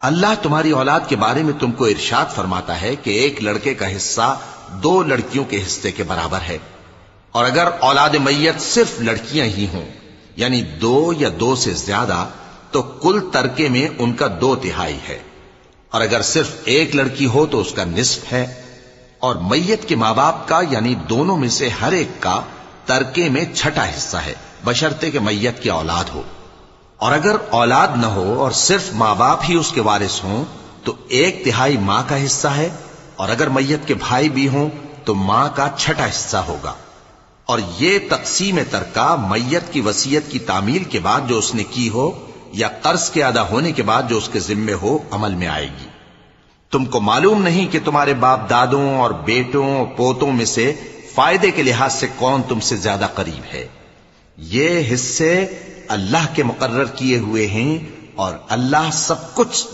اللہ تمہاری اولاد کے بارے میں تم کو ارشاد فرماتا ہے کہ ایک لڑکے کا حصہ 2 لڑکیوں کے حصے کے برابر ہے، اور اگر اولاد میت صرف لڑکیاں ہی ہوں یعنی 2 یا 2 سے زیادہ تو کل ترکے میں ان کا 2/3 ہے، اور اگر صرف ایک لڑکی ہو تو اس کا نصف ہے، اور میت کے ماں باپ کا یعنی دونوں میں سے ہر ایک کا ترکے میں 6واں حصہ ہے، بشرطے کہ میت کی اولاد ہو، اور اگر اولاد نہ ہو اور صرف ماں باپ ہی اس کے وارث ہوں تو 1/3 ماں کا حصہ ہے، اور اگر میت کے بھائی بھی ہوں تو ماں کا 6واں حصہ ہوگا۔ اور یہ تقسیم ترکہ میت کی وصیت کی تعمیل کے بعد جو اس نے کی ہو یا قرض کے ادا ہونے کے بعد جو اس کے ذمے ہو عمل میں آئے گی۔ تم کو معلوم نہیں کہ تمہارے باپ دادوں اور بیٹوں اور پوتوں میں سے فائدے کے لحاظ سے کون تم سے زیادہ قریب ہے؟ یہ حصے اللہ کے مقرر کیے ہوئے ہیں، اور اللہ سب کچھ